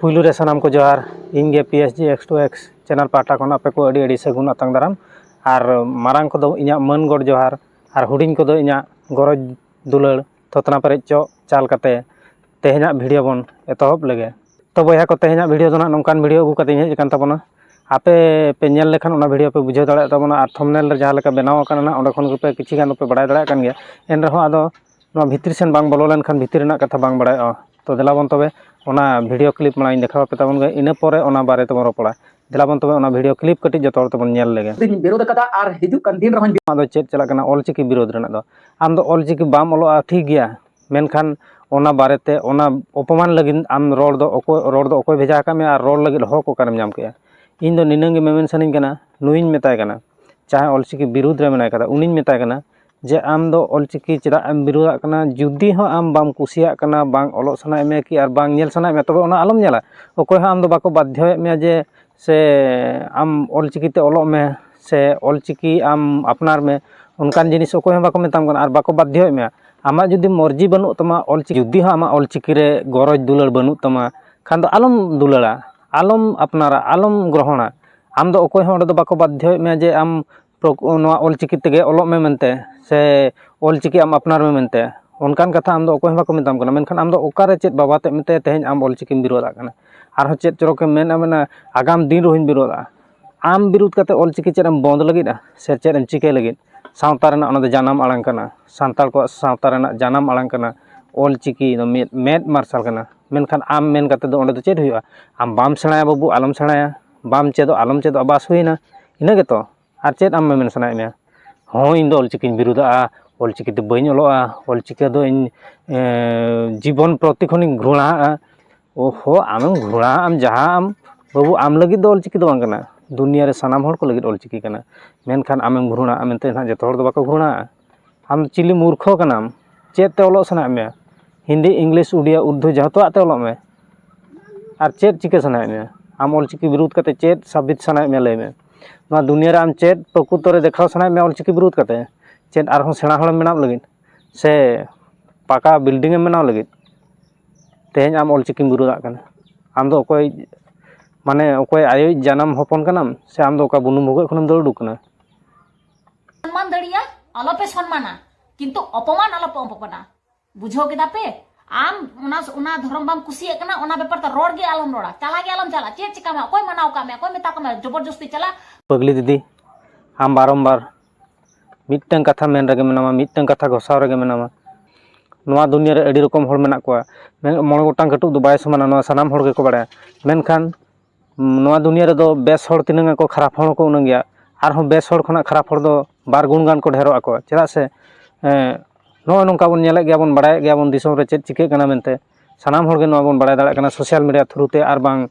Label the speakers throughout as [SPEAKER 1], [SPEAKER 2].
[SPEAKER 1] पुलू रे सानाम को जोहार इंगे PSG X2X चैनल पाटा खन आपे को अड़ी अड़ी सगुन अतंग दाराम और मारांग को दो इना मन गड़ जोहार और हुडिंग को दो इना गरज दुलड़ थोतना परे चो चाल कते तेहना वीडियो बन एतहब लगे तो बया को तेहना वीडियो दो ना नोंकान वीडियो अगु कते हेज कान ताबोना आपे पे नेल लेखान ओना वीडियो पे बुझाव दाड़ा ताबोना और थंबनेल रे जहां लेका बनाव काना ओंडे खन पे किछि गान पे बड़ाय दाड़ा कान गया एन रहो आदो नो भितर सेन बांग बोलो लेन खान भितर रेना कथा बांग बड़ाय तो देलाबन तबे ओना वीडियो क्लिप माई देखा पे ताबन गे इना परे ओना बारे तबन रोपड़ा देलाबन तबे ओना वीडियो क्लिप कटी जतो हर तबन नेल लेगे
[SPEAKER 2] विरोध कदा आर हिजु कान दिन रहन
[SPEAKER 1] आदो चेक चला कना ऑलचिकी विरोध रेना दो आम दो ऑलचिकी बाम ओलोआ ठीक गया मेनखान ओना बारेते ओना अपमान लगिन आम रोड दो ओकोय भेजा का मे आर रोड लगिन हो को करम नाम के इन दो निनंगे मेमेन सनिन कना नुइन मेताय कना चाहे ऑलचिकी विरोध रे मेनाय कदा उनिन मेताय कना जे आम दो ऑलचिकी चेदा आम विरोधा कना जुदी हो आम बाम कुसिया कना बांग ओलो सनाय मे कि आर बांग नेल सनाय मे तबे ओना आलम नेला ओकोय हो आम दो बाको बाध्य मे जे से आम ऑलचिकी ते ओलो मे से ऑलचिकी आम अपनार में उनकान जिनिस ओकोय हो बाको मेताम कना आर बाको बाध्य मे आमा जुदी मर्जी बनू तमा ऑलचिकी जुदी हो आमा ऑलचिकी रे गरज दुलड़ बनू तमा खान दो आलम दुलड़ा आलम अपनारा आलम ग्रहणा आम दो ओकोय हो ओंडे दो बाको बाध्य मे जे आम ऑलचिकी तेगे ओलो में मनते से ऑलचिकी आम अपनार में मनते उनकान कथा आम दो ओकोय बाको मेताम कना मेनखान आम दो ओकारे चेत बाबाते मेते तेहेन आम ऑलचिकीम विरोधा कना आर हो चेत चरोके मेना मेना आगाम दिन रोहिन विरोधा आम विरोध कते ऑलचिकी चेत एम बंद लगिदा से चेत एम चिके लगिद सावता रेना ओना दो जानम आड़ांग कना सान्ताल को सावता रेना जानम आड़ांग कना ऑलचिकी दो मेद मार्शल कना मेनखान आम मेन कते दो ओंडे दो चेत हुआ आम बाम सेणाया बाबू आलम सेणाया बाम चेदो आलम चेदो बास हुईना इना गेतो आर चेत आम मेन सनाय मे हो इन दो ऑलचिकी विरोधा ऑलचिकी ते बइन ओलोआ ऑलचिकी दो इन जीवन प्रति खनि घृणा ओहो आम घृणा आम जहां आम बाबू आम लगी दो ऑलचिकी दो बांग कना दुनिया रे सानाम हर को लगी ऑलचिकी कना मेनखान आम घृणा आमते ना जतो हर दो बाको घृणा आम चिली मूर्ख कनाम चेत ते ओलो सनाय मे हिंदी इंग्लिश उड़िया उर्दू जतो आते ओलो मे आर चेत चिके सनाय मे आम ऑलचिकी विरोध कते चेत साबित सनाय मे लय मे ना दुनिया रे आम चेत प्रकृत रे देखाव सनाय मे ऑलचिकी विरोध कते चेत आर हो सेणा हळ मेनाव लगिन से पाका बिल्डिंग em बनाव लगिन तेहेन आम ऑलचिकी विरोधा कना आम दो ओकोय माने ओकोय आयो जानम हपन कनाम से आम दो ओका बुनु भोगे खनम दौड़ दुकना
[SPEAKER 3] सम्मान दड़िया अलपे सम्माना किंतु अपमान अलप अपना बुझो केदा पे आम उना धर्म बाम कुसिया कना ओना बेपर त रोड गे आलम रोड़ा चला गे आलम चला चे चिका में कोई मनाव का में कोई मेता का में जबरदस्ती चला
[SPEAKER 1] पगली दीदी आम बारंबार मिटन कथा मेन रगे मेनामा मिटन कथा घोसाव रगे मेनामा नोआ दुनिया रे अड़ी रकम हर मेना कोआ मोणे गोटांग कटुक दो बाय समाना नोआ सानाम हर गे को बाड़ाया मेनखान नोआ दुनिया रे दो बेस हर तिनंग को खराब हर को उनंग गया आर हो बेस हर खना खराब हर दो बार गुण गान को ढेरो आको चेदा से नो नोंका बन नेले गया बन बाड़ाय गया बन दिसोम रे चेत चिके कना मेनते सानाम हर गे नोआ बन बाड़ाय दाड़ा कना सोशल मीडिया थ्रू ते आर बांग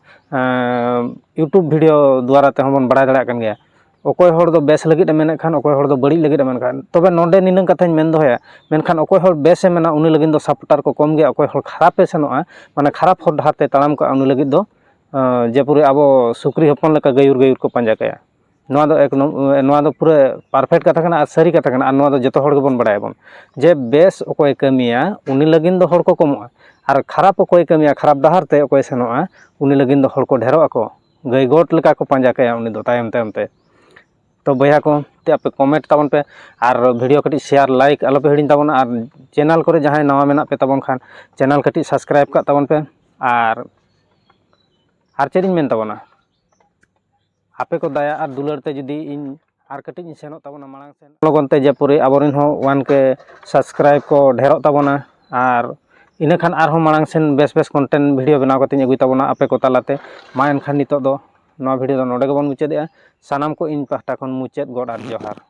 [SPEAKER 1] यूट्यूब वीडियो द्वारा ते बन बाड़ाय दाड़ा कन गया ओकोय हर दो बेस लगिद मेने खान ओकोय हर दो बड़ी लगिद मेन खान तबे नोंडे निनंग कथाñ मेन दोया मेनखान ओकोय हर बेसे मेना उनी लगिन दो सपोर्टर को कम गया ओकोय हर खराब पे सेनोआ माने खराब हर डाहर ते ताड़ाम का उनी लगिद दो जे पुरे आबो सुक्री हपन लेका गयुर गयुर को पंजा कया नोआ दो एक नोआ दो पूरे परफेक्ट कथा कना आर सरी कथा कना आर नोआ दो जतो हर गबन बड़ाय बन जे बेस ओकोय कमिया उनी लगिन दो हर को कमोआ आर खराब ओकोय कमिया खराब डाहर ते ओकोय सेनोआ उनी लगिन दो हर को ढेरो आको गय गोट लेका को पंजा कया उनी दो तायम तायम ते तो भैया को ते आपे कमेंट ताबन पे और वीडियो कटी शेयर लाइक आलो पे हिडिन ताबन और चैनल करे जहां नवा मेना पे ताबन खान चैनल कटी सब्सक्राइब का ताबन पे और चेदिन मेन ताबना आपे को दाया और दुलर ते जुदी इन और कटी सेनो ताबना मांग सेन लगन ते जे पुरे आबोरिन हो 1K सब्सक्राइब को ढेरो ताबना और इना खान आर हो मांग Sen base base content video बनाव कते अगुई ताबना आपे को तालाते मा एनखान नितो दो नवा वीडियो दो नोडे गबन मुचादेआ सानाम को इन पाहटा खन मुचाद गड आर जोहार।